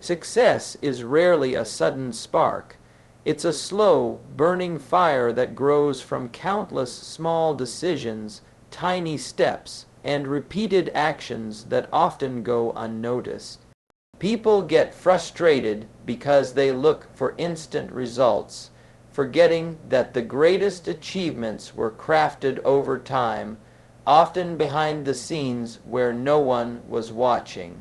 Success is rarely a sudden spark. It's a slow, burning fire that grows from countless small decisions, tiny steps, and repeated actions that often go unnoticed. People get frustrated because they look for instant results, forgetting that the greatest achievements were crafted over time, often behind the scenes where no one was watching.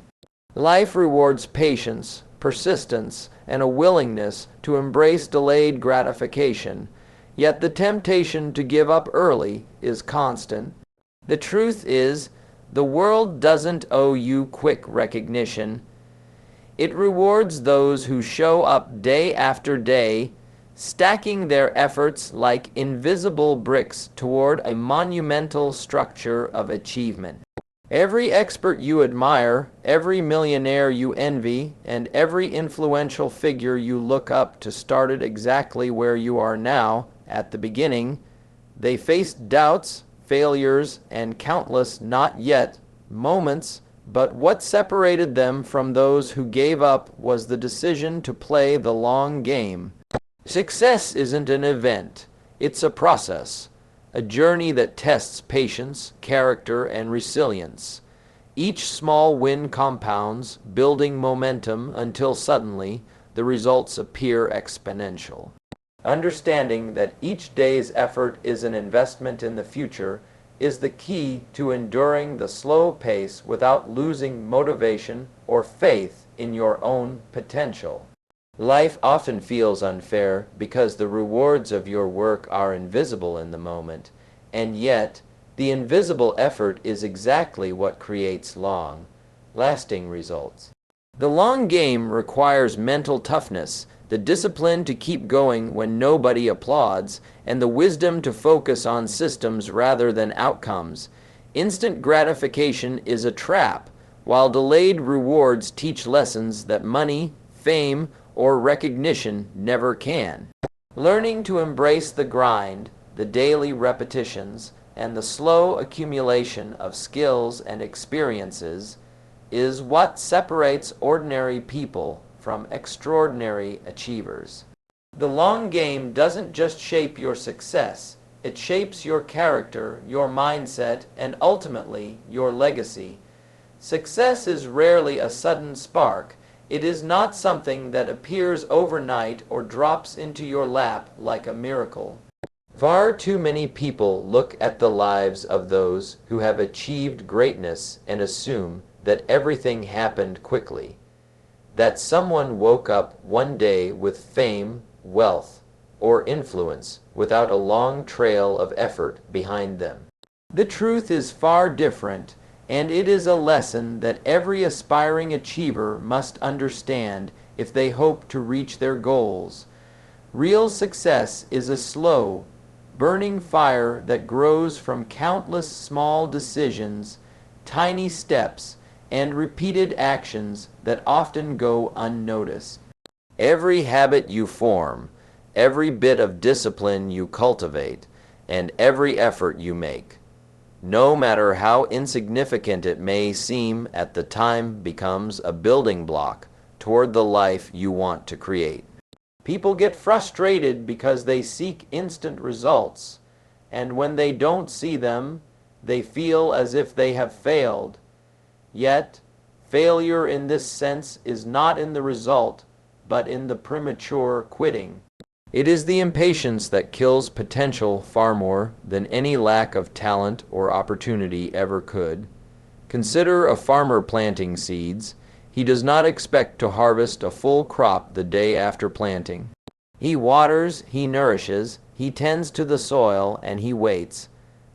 Life rewards patience, persistence, and a willingness to embrace delayed gratification, yet the temptation to give up early is constant. The truth is, the world doesn't owe you quick recognition. It rewards those who show up day after day, stacking their efforts like invisible bricks toward a monumental structure of achievement. Every expert you admire, every millionaire you envy, and every influential figure you look up to started exactly where you are now, at the beginning. They faced doubts, failures, and countless not yet moments, but what separated them from those who gave up was the decision to play the long game. Success isn't an event, it's a process, a journey that tests patience, character, and resilience. Each small win compounds, building momentum until suddenly the results appear exponential. Understanding that each day's effort is an investment in the future is the key to enduring the slow pace without losing motivation or faith in your own potential. Life often feels unfair because the rewards of your work are invisible in the moment, and yet the invisible effort is exactly what creates long, lasting results. The long game requires mental toughness, the discipline to keep going when nobody applauds, and the wisdom to focus on systems rather than outcomes. Instant gratification is a trap, while delayed rewards teach lessons that money, fame, or recognition never can. Learning to embrace the grind, the daily repetitions, and the slow accumulation of skills and experiences is what separates ordinary people from extraordinary achievers. The long game doesn't just shape your success, it shapes your character, your mindset, and ultimately your legacy. Success is rarely a sudden spark. It is not something that appears overnight or drops into your lap like a miracle. Far too many people look at the lives of those who have achieved greatness and assume that everything happened quickly, that someone woke up one day with fame, wealth, or influence without a long trail of effort behind them. The truth is far different, and it is a lesson that every aspiring achiever must understand if they hope to reach their goals. Real success is a slow, burning fire that grows from countless small decisions, tiny steps, and repeated actions that often go unnoticed. Every habit you form, every bit of discipline you cultivate, and every effort you make, no matter how insignificant it may seem at the time, becomes a building block toward the life you want to create. People get frustrated because they seek instant results, and when they don't see them, they feel as if they have failed. Yet, failure in this sense is not in the result, but in the premature quitting. It is the impatience that kills potential far more than any lack of talent or opportunity ever could. Consider a farmer planting seeds. He does not expect to harvest a full crop the day after planting. He waters, he nourishes, he tends to the soil, and he waits.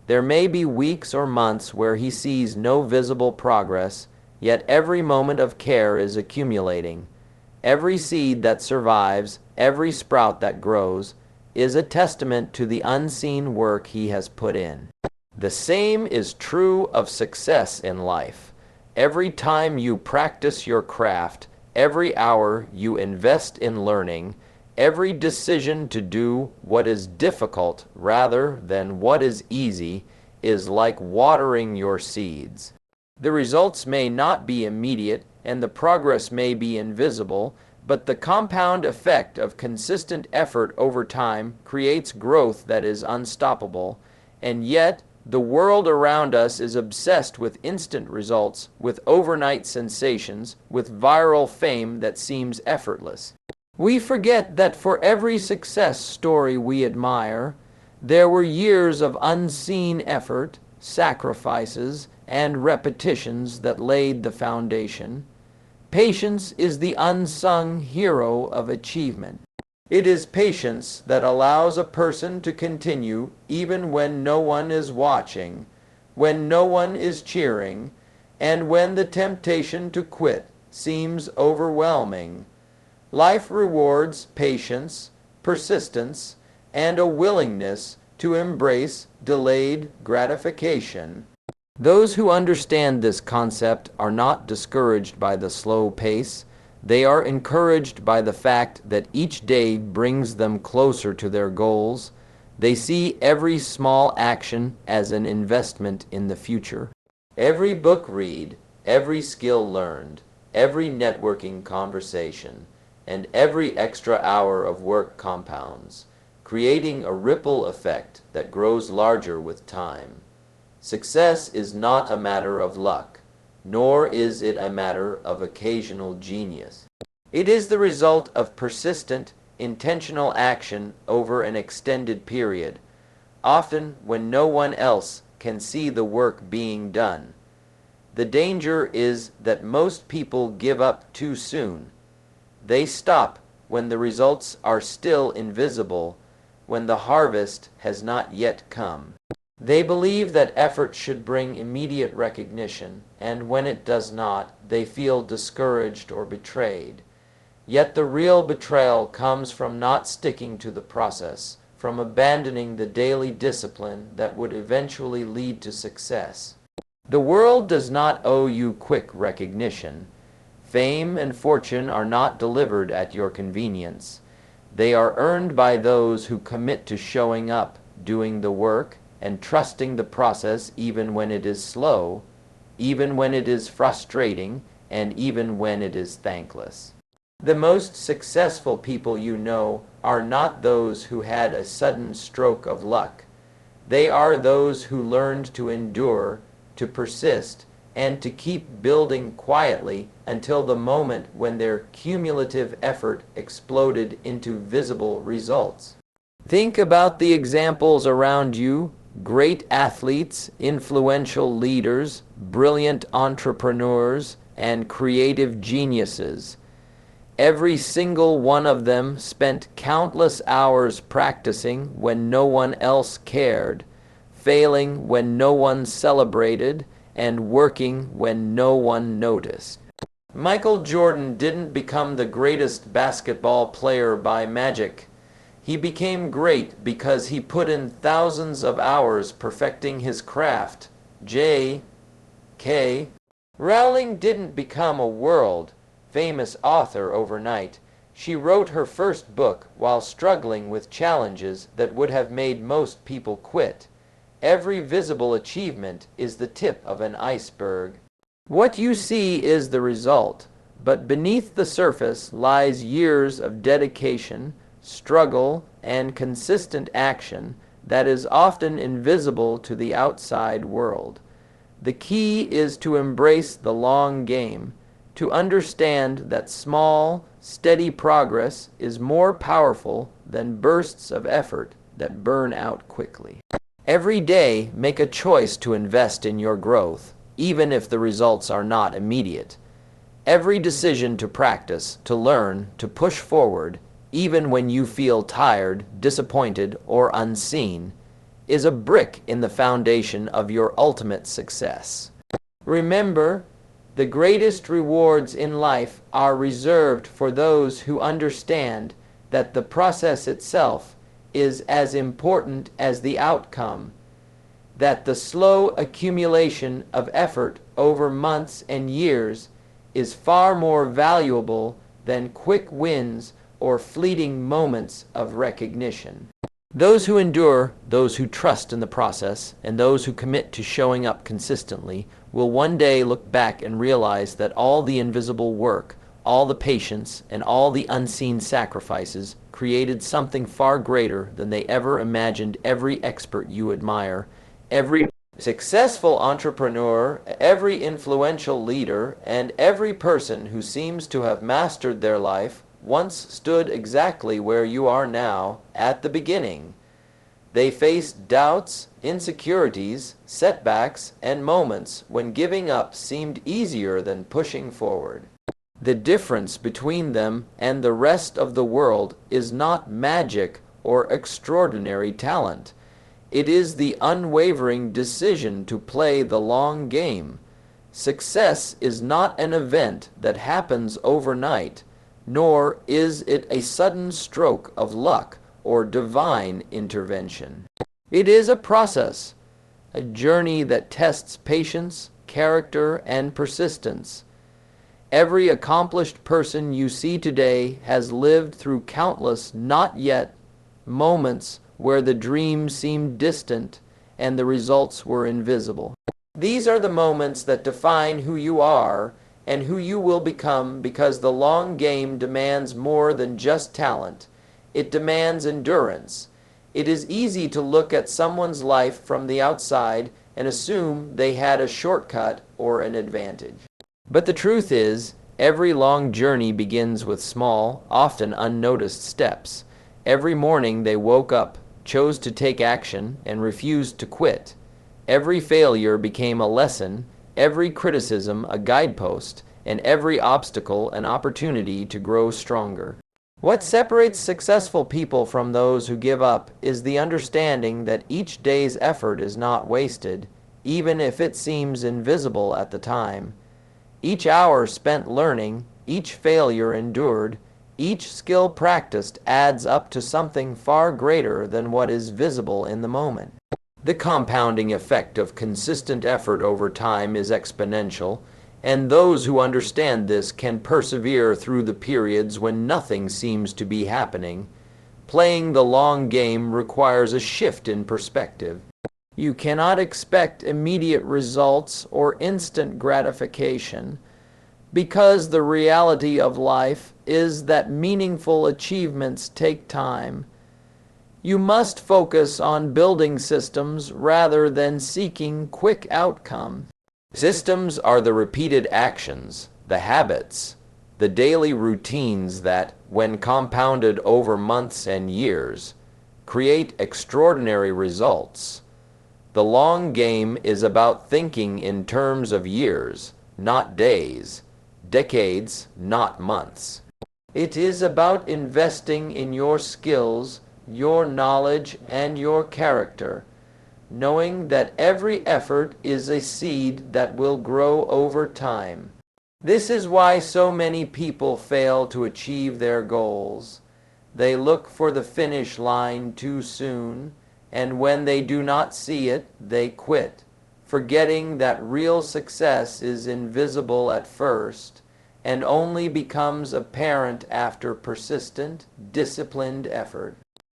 There may be weeks or months where he sees no visible progress, yet every moment of care is accumulating. Every seed that survives, every sprout that grows, is a testament to the unseen work he has put in. The same is true of success in life. Every time you practice your craft, every hour you invest in learning, every decision to do what is difficult rather than what is easy is like watering your seeds. The results may not be immediate, and the progress may be invisible, but the compound effect of consistent effort over time creates growth that is unstoppable, and yet the world around us is obsessed with instant results, with overnight sensations, with viral fame that seems effortless. We forget that for every success story we admire, there were years of unseen effort, sacrifices, and repetitions that laid the foundation. Patience is the unsung hero of achievement. It is patience that allows a person to continue even when no one is watching, when no one is cheering, and when the temptation to quit seems overwhelming. Life rewards patience, persistence, and a willingness to embrace delayed gratification. Those who understand this concept are not discouraged by the slow pace. They are encouraged by the fact that each day brings them closer to their goals. They see every small action as an investment in the future. Every book read, every skill learned, every networking conversation, and every extra hour of work compounds, creating a ripple effect that grows larger with time. Success is not a matter of luck, nor is it a matter of occasional genius. It is the result of persistent, intentional action over an extended period, often when no one else can see the work being done. The danger is that most people give up too soon. They stop when the results are still invisible, when the harvest has not yet come. They believe that effort should bring immediate recognition, and when it does not, they feel discouraged or betrayed. Yet the real betrayal comes from not sticking to the process, from abandoning the daily discipline that would eventually lead to success. The world does not owe you quick recognition. Fame and fortune are not delivered at your convenience. They are earned by those who commit to showing up, doing the work, and trusting the process even when it is slow, even when it is frustrating, and even when it is thankless. The most successful people you know are not those who had a sudden stroke of luck. They are those who learned to endure, to persist, and to keep building quietly until the moment when their cumulative effort exploded into visible results. Think about the examples around you: great athletes, influential leaders, brilliant entrepreneurs, and creative geniuses. Every single one of them spent countless hours practicing when no one else cared, failing when no one celebrated, and working when no one noticed. Michael Jordan didn't become the greatest basketball player by magic. He became great because he put in thousands of hours perfecting his craft. J.K. Rowling didn't become a world-famous author overnight. She wrote her first book while struggling with challenges that would have made most people quit. Every visible achievement is the tip of an iceberg. What you see is the result, but beneath the surface lies years of dedication, struggle, and consistent action that is often invisible to the outside world. The key is to embrace the long game, to understand that small, steady progress is more powerful than bursts of effort that burn out quickly. Every day, make a choice to invest in your growth, even if the results are not immediate. Every decision to practice, to learn, to push forward, even when you feel tired, disappointed, or unseen, is a brick in the foundation of your ultimate success. Remember, the greatest rewards in life are reserved for those who understand that the process itself is as important as the outcome, that the slow accumulation of effort over months and years is far more valuable than quick wins or fleeting moments of recognition. Those who endure, those who trust in the process, and those who commit to showing up consistently will one day look back and realize that all the invisible work, all the patience, and all the unseen sacrifices created something far greater than they ever imagined. Every expert you admire, every successful entrepreneur, every influential leader, and every person who seems to have mastered their life once stood exactly where you are now at the beginning. They faced doubts, insecurities, setbacks, and moments when giving up seemed easier than pushing forward. The difference between them and the rest of the world is not magic or extraordinary talent. It is the unwavering decision to play the long game. Success is not an event that happens overnight, nor is it a sudden stroke of luck or divine intervention. It is a process, a journey that tests patience, character, and persistence. Every accomplished person you see today has lived through countless not yet moments where the dream seemed distant and the results were invisible. These are the moments that define who you are and who you will become, because the long game demands more than just talent. It demands endurance. It is easy to look at someone's life from the outside and assume they had a shortcut or an advantage. But the truth is, every long journey begins with small, often unnoticed steps. Every morning they woke up, chose to take action, and refused to quit. Every failure became a lesson, every criticism a guidepost, and every obstacle an opportunity to grow stronger. What separates successful people from those who give up is the understanding that each day's effort is not wasted, even if it seems invisible at the time. Each hour spent learning, each failure endured, each skill practiced adds up to something far greater than what is visible in the moment. The compounding effect of consistent effort over time is exponential, and those who understand this can persevere through the periods when nothing seems to be happening. Playing the long game requires a shift in perspective. You cannot expect immediate results or instant gratification, because the reality of life is that meaningful achievements take time. You must focus on building systems rather than seeking quick outcome. Systems are the repeated actions, the habits, the daily routines that, when compounded over months and years, create extraordinary results. The long game is about thinking in terms of years, not days, decades, not months. It is about investing in your skills, your knowledge, and your character, knowing that every effort is a seed that will grow over time. This is why so many people fail to achieve their goals. They look for the finish line too soon, and when they do not see it, they quit, forgetting that real success is invisible at first and only becomes apparent after persistent, disciplined effort.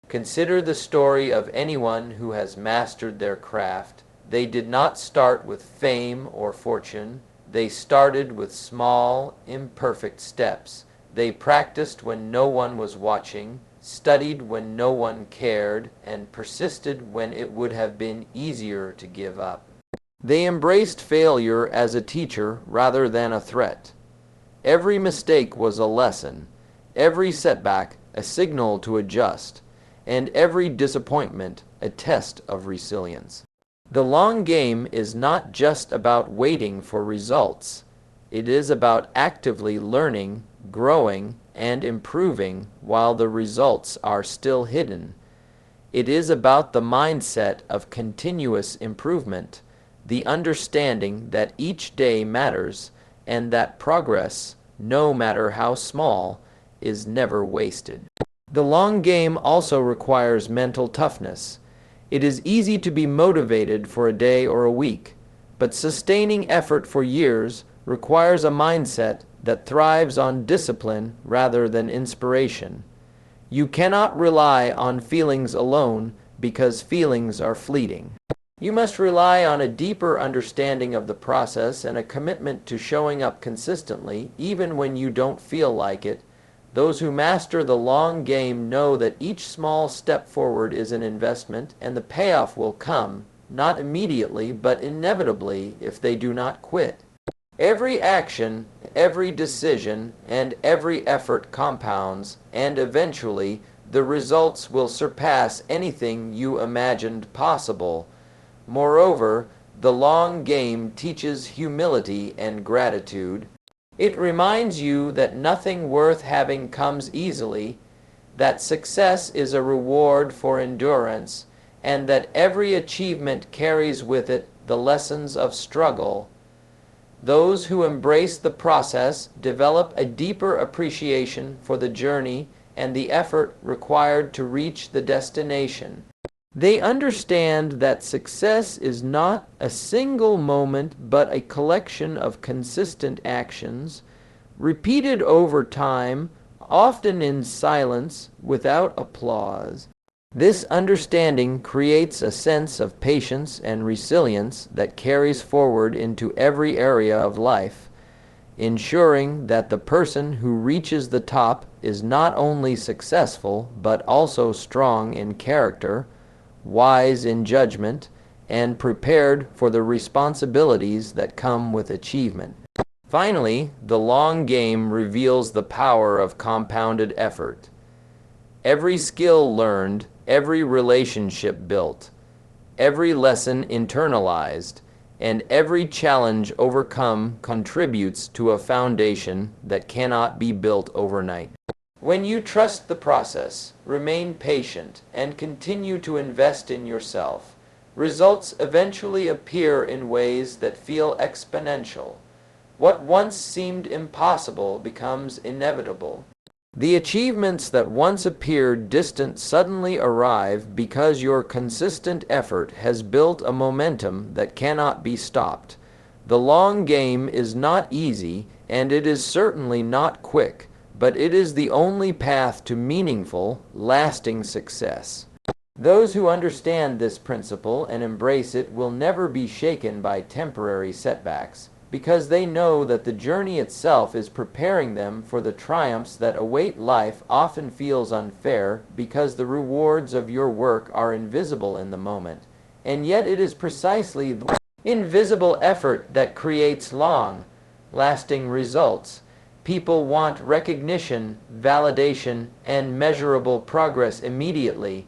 Consider the story of anyone who has mastered their craft. They did not start with fame or fortune. They started with small, imperfect steps. They practiced when no one was watching, studied when no one cared, and persisted when it would have been easier to give up. They embraced failure as a teacher rather than a threat. Every mistake was a lesson, every setback a signal to adjust, and every disappointment a test of resilience. The long game is not just about waiting for results. It is about actively learning, growing, and improving while the results are still hidden. It is about the mindset of continuous improvement, the understanding that each day matters and that progress, no matter how small, is never wasted. The long game also requires mental toughness. It is easy to be motivated for a day or a week, but sustaining effort for years requires a mindset that thrives on discipline rather than inspiration. You cannot rely on feelings alone because feelings are fleeting. You must rely on a deeper understanding of the process and a commitment to showing up consistently, even when you don't feel like it. Those who master the long game know that each small step forward is an investment, and the payoff will come, not immediately, but inevitably if they do not quit. Every action, every decision, and every effort compounds, and eventually the results will surpass anything you imagined possible. Moreover, the long game teaches humility and gratitude. It reminds you that nothing worth having comes easily, that success is a reward for endurance, and that every achievement carries with it the lessons of struggle. Those who embrace the process develop a deeper appreciation for the journey and the effort required to reach the destination. They understand that success is not a single moment but a collection of consistent actions, repeated over time, often in silence, without applause. This understanding creates a sense of patience and resilience that carries forward into every area of life, ensuring that the person who reaches the top is not only successful but also strong in character, wise in judgment, and prepared for the responsibilities that come with achievement. Finally, the long game reveals the power of compounded effort. Every skill learned, every relationship built, every lesson internalized, and every challenge overcome contributes to a foundation that cannot be built overnight. When you trust the process, remain patient, and continue to invest in yourself, results eventually appear in ways that feel exponential. What once seemed impossible becomes inevitable. The achievements that once appeared distant suddenly arrive because your consistent effort has built a momentum that cannot be stopped. The long game is not easy, and it is certainly not quick, but it is the only path to meaningful, lasting success. Those who understand this principle and embrace it will never be shaken by temporary setbacks, because they know that the journey itself is preparing them for the triumphs that await. Life often feels unfair because the rewards of your work are invisible in the moment, and yet it is precisely the invisible effort that creates long, lasting results. People want recognition, validation, and measurable progress immediately,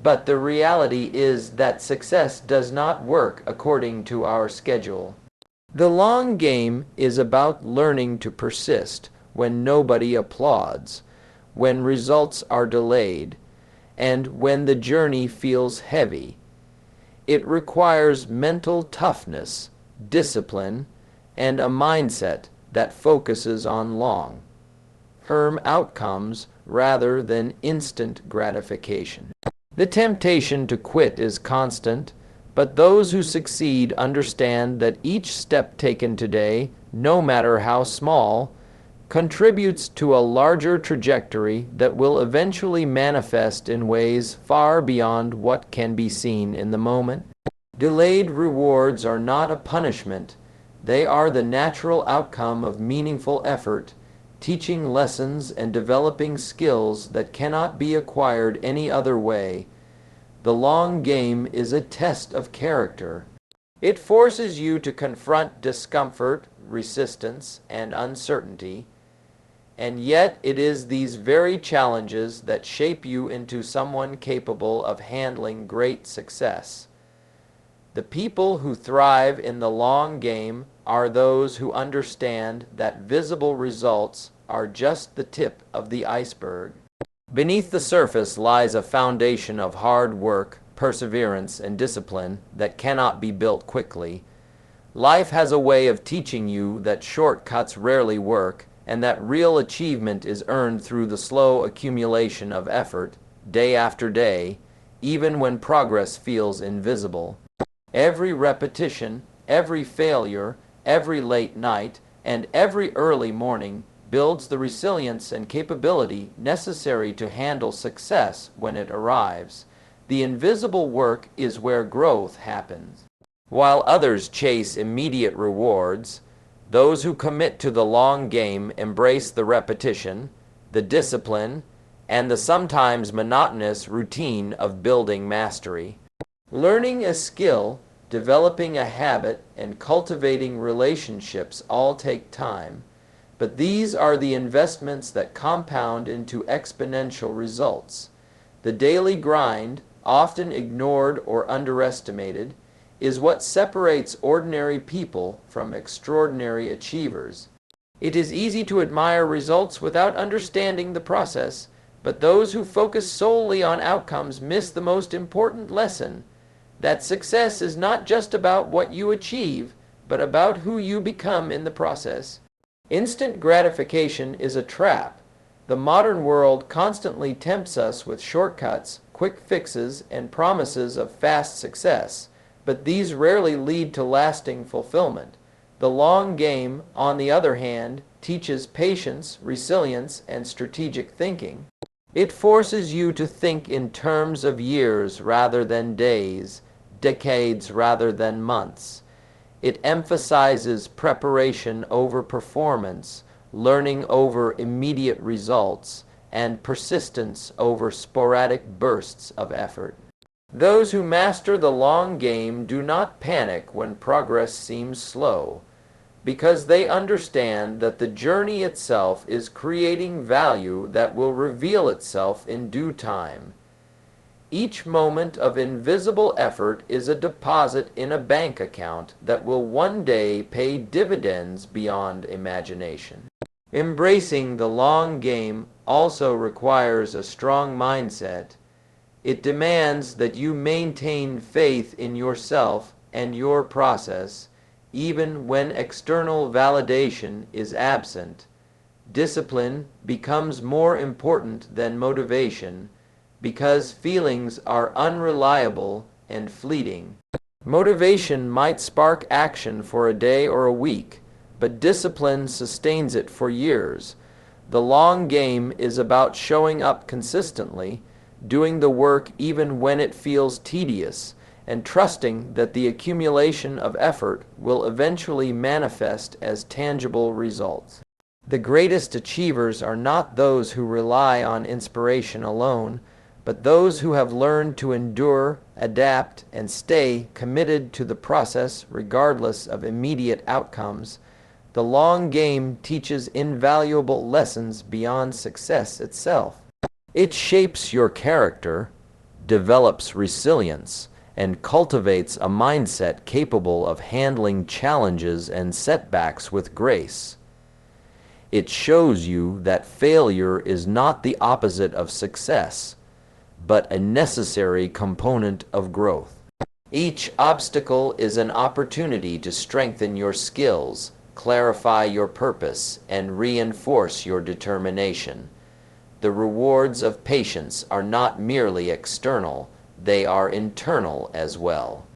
but the reality is that success does not work according to our schedule. The long game is about learning to persist when nobody applauds, when results are delayed, and when the journey feels heavy. It requires mental toughness, discipline, and a mindset that focuses on long-term outcomes rather than instant gratification. The temptation to quit is constant, but those who succeed understand that each step taken today, no matter how small, contributes to a larger trajectory that will eventually manifest in ways far beyond what can be seen in the moment. Delayed rewards are not a punishment. They are the natural outcome of meaningful effort, teaching lessons and developing skills that cannot be acquired any other way. The long game is a test of character. It forces you to confront discomfort, resistance, and uncertainty, and yet it is these very challenges that shape you into someone capable of handling great success. The people who thrive in the long game are those who understand that visible results are just the tip of the iceberg. Beneath the surface lies a foundation of hard work, perseverance, and discipline that cannot be built quickly. Life has a way of teaching you that shortcuts rarely work, and that real achievement is earned through the slow accumulation of effort, day after day, even when progress feels invisible. Every repetition, every failure, every late night, and every early morning builds the resilience and capability necessary to handle success when it arrives. The invisible work is where growth happens. While others chase immediate rewards, those who commit to the long game embrace the repetition, the discipline, and the sometimes monotonous routine of building mastery. Learning a skill, developing a habit, and cultivating relationships all take time, but these are the investments that compound into exponential results. The daily grind, often ignored or underestimated, is what separates ordinary people from extraordinary achievers. It is easy to admire results without understanding the process, but those who focus solely on outcomes miss the most important lesson, that success is not just about what you achieve, but about who you become in the process. Instant gratification is a trap. The modern world constantly tempts us with shortcuts, quick fixes, and promises of fast success, but these rarely lead to lasting fulfillment. The long game, on the other hand, teaches patience, resilience, and strategic thinking. It forces you to think in terms of years rather than days, decades rather than months. It emphasizes preparation over performance, learning over immediate results, and persistence over sporadic bursts of effort. Those who master the long game do not panic when progress seems slow, because they understand that the journey itself is creating value that will reveal itself in due time. Each moment of invisible effort is a deposit in a bank account that will one day pay dividends beyond imagination. Embracing the long game also requires a strong mindset. It demands that you maintain faith in yourself and your process, even when external validation is absent. Discipline becomes more important than motivation because feelings are unreliable and fleeting. Motivation might spark action for a day or a week, but discipline sustains it for years. The long game is about showing up consistently, doing the work even when it feels tedious, and trusting that the accumulation of effort will eventually manifest as tangible results. The greatest achievers are not those who rely on inspiration alone, but those who have learned to endure, adapt, and stay committed to the process regardless of immediate outcomes. The long game teaches invaluable lessons beyond success itself. It shapes your character, develops resilience, and cultivates a mindset capable of handling challenges and setbacks with grace. It shows you that failure is not the opposite of success, but a necessary component of growth. Each obstacle is an opportunity to strengthen your skills, clarify your purpose, and reinforce your determination. The rewards of patience are not merely external, they are internal as well.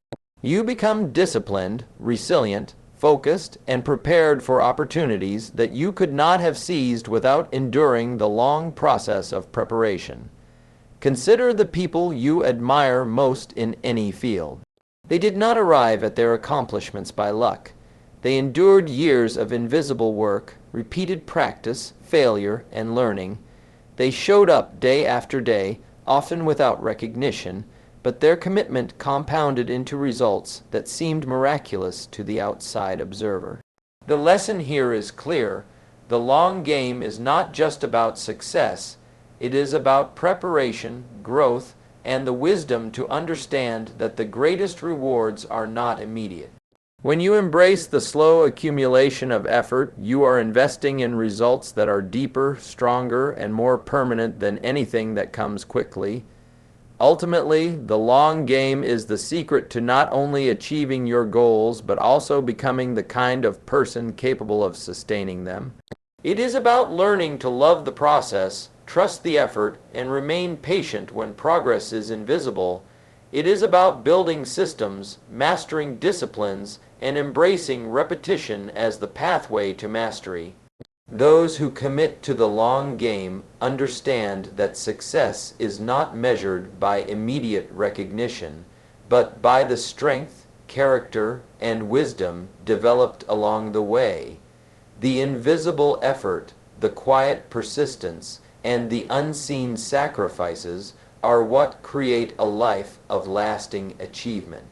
You become disciplined, resilient, focused, and prepared for opportunities that you could not have seized without enduring the long process of preparation. Consider the people you admire most in any field. They did not arrive at their accomplishments by luck. They endured years of invisible work, repeated practice, failure, and learning. They showed up day after day, often without recognition, but their commitment compounded into results that seemed miraculous to the outside observer. The lesson here is clear. The long game is not just about success. It is about preparation, growth, and the wisdom to understand that the greatest rewards are not immediate. When you embrace the slow accumulation of effort, you are investing in results that are deeper, stronger, and more permanent than anything that comes quickly. Ultimately, the long game is the secret to not only achieving your goals, but also becoming the kind of person capable of sustaining them. It is about learning to love the process, trust the effort, and remain patient when progress is invisible. It is about building systems, mastering disciplines, and embracing repetition as the pathway to mastery. Those who commit to the long game understand that success is not measured by immediate recognition, but by the strength, character, and wisdom developed along the way. The invisible effort, the quiet persistence, and the unseen sacrifices are what create a life of lasting achievement.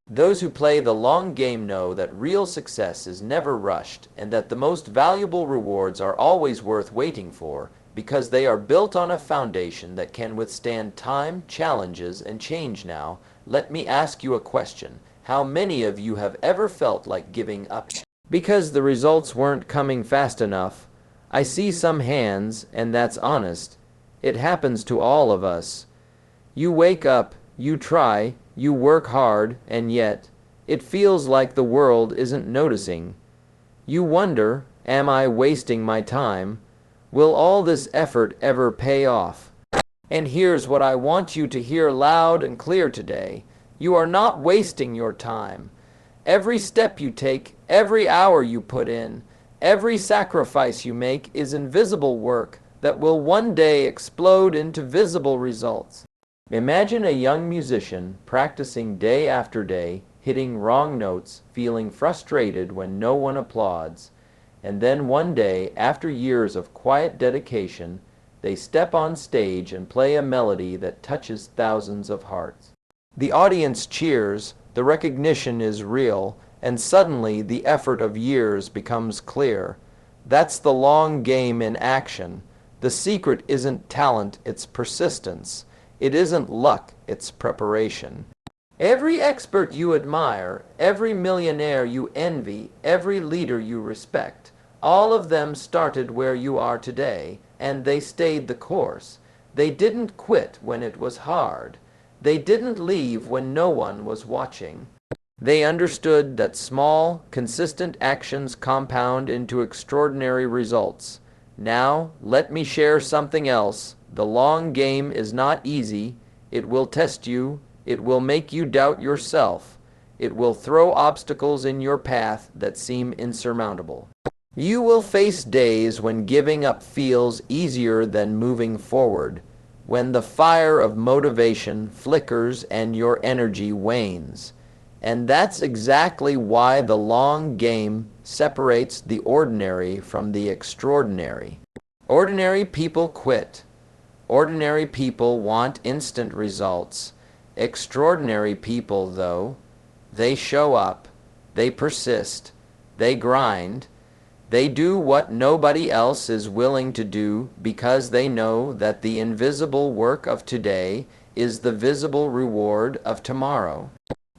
Those who play the long game know that real success is never rushed and that the most valuable rewards are always worth waiting for because they are built on a foundation that can withstand time, challenges, and change. Now, let me ask you a question. How many of you have ever felt like giving up because the results weren't coming fast enough? I see some hands, and that's honest. It happens to all of us. You wake up, you try, you work hard, and yet it feels like the world isn't noticing. You wonder, am I wasting my time? Will all this effort ever pay off? And here's what I want you to hear loud and clear today. You are not wasting your time. Every step you take, every hour you put in, every sacrifice you make is invisible work that will one day explode into visible results. Imagine a young musician practicing day after day, hitting wrong notes, feeling frustrated when no one applauds, and then one day, after years of quiet dedication, they step on stage and play a melody that touches thousands of hearts. The audience cheers, the recognition is real, and suddenly the effort of years becomes clear. That's the long game in action. The secret isn't talent, it's persistence. It isn't luck, it's preparation. Every expert you admire, every millionaire you envy, every leader you respect, all of them started where you are today, and they stayed the course. They didn't quit when it was hard. They didn't leave when no one was watching. They understood that small, consistent actions compound into extraordinary results. Now, let me share something else. The long game is not easy. It will test you. It will make you doubt yourself. It will throw obstacles in your path that seem insurmountable. You will face days when giving up feels easier than moving forward, when the fire of motivation flickers and your energy wanes. And that's exactly why the long game separates the ordinary from the extraordinary. Ordinary people quit. Ordinary people want instant results. Extraordinary people, though, they show up, they persist, they grind, they do what nobody else is willing to do because they know that the invisible work of today is the visible reward of tomorrow.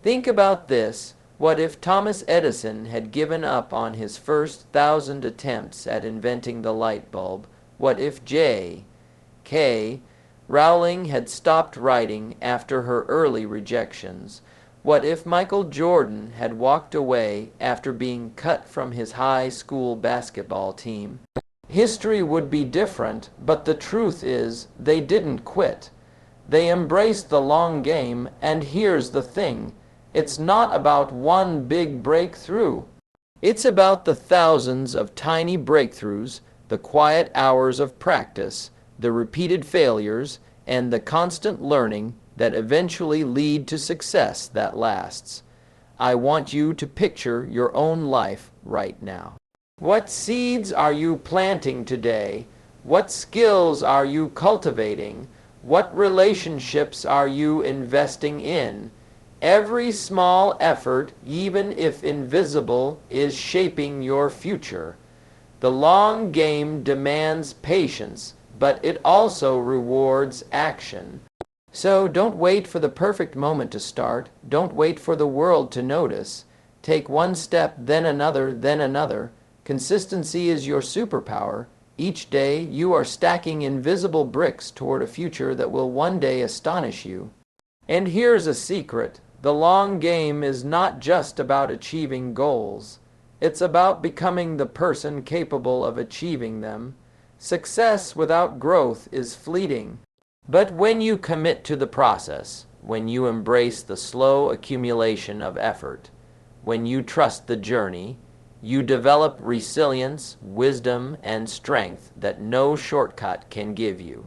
Think about this. What if Thomas Edison had given up on his first 1,000 attempts at inventing the light bulb? What if J.K. Rowling had stopped writing after her early rejections? What if Michael Jordan had walked away after being cut from his high school basketball team? History would be different, but the truth is, they didn't quit. They embraced the long game, and here's the thing. It's not about one big breakthrough. It's about the thousands of tiny breakthroughs, the quiet hours of practice, the repeated failures, and the constant learning that eventually lead to success that lasts. I want you to picture your own life right now. What seeds are you planting today? What skills are you cultivating? What relationships are you investing in? Every small effort, even if invisible, is shaping your future. The long game demands patience, but it also rewards action. So don't wait for the perfect moment to start. Don't wait for the world to notice. Take one step, then another, then another. Consistency is your superpower. Each day you are stacking invisible bricks toward a future that will one day astonish you. And here's a secret. The long game is not just about achieving goals. It's about becoming the person capable of achieving them. Success without growth is fleeting. But when you commit to the process, when you embrace the slow accumulation of effort, when you trust the journey, You develop resilience, wisdom, and strength that no shortcut can give you.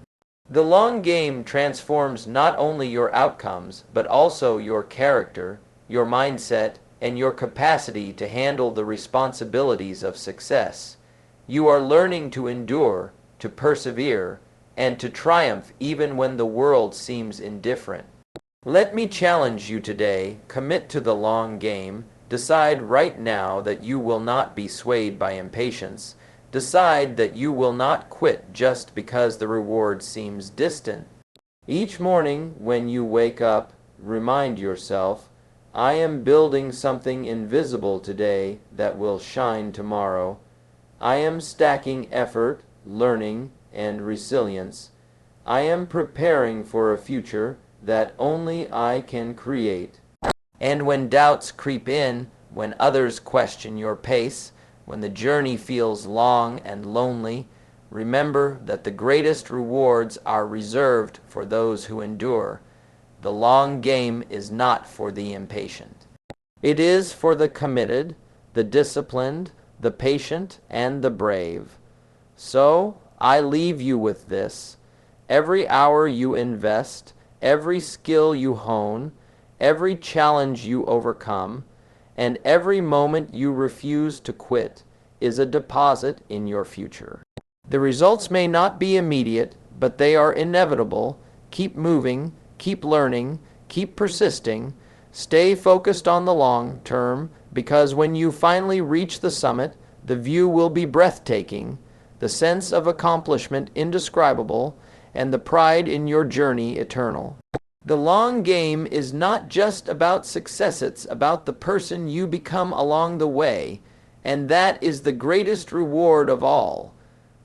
The long game transforms not only your outcomes, but also your character, your mindset, and your capacity to handle the responsibilities of success. You are learning to endure, to persevere, and to triumph even when the world seems indifferent. Let me challenge you today. Commit to the long game. Decide right now that you will not be swayed by impatience. Decide that you will not quit just because the reward seems distant. Each morning when you wake up, remind yourself, I am building something invisible today that will shine tomorrow. I am stacking effort, learning, and resilience. I am preparing for a future that only I can create. And when doubts creep in, when others question your pace, when the journey feels long and lonely, remember that the greatest rewards are reserved for those who endure. The long game is not for the impatient. It is for the committed, the disciplined, the patient, and the brave. So, I leave you with this. Every hour you invest, every skill you hone, every challenge you overcome, and every moment you refuse to quit is a deposit in your future. The results may not be immediate, but they are inevitable. Keep moving, keep learning, keep persisting. Stay focused on the long term, because when you finally reach the summit, the view will be breathtaking, the sense of accomplishment indescribable, and the pride in your journey eternal. The long game is not just about success, it's about the person you become along the way, and that is the greatest reward of all.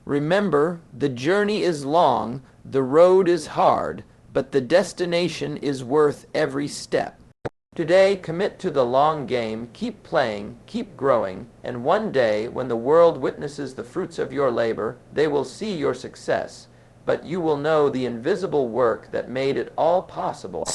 Remember, the journey is long, the road is hard, but the destination is worth every step. Today, commit to the long game, keep playing, keep growing, and one day, when the world witnesses the fruits of your labor, they will see your success, but you will know the invisible work that made it all possible.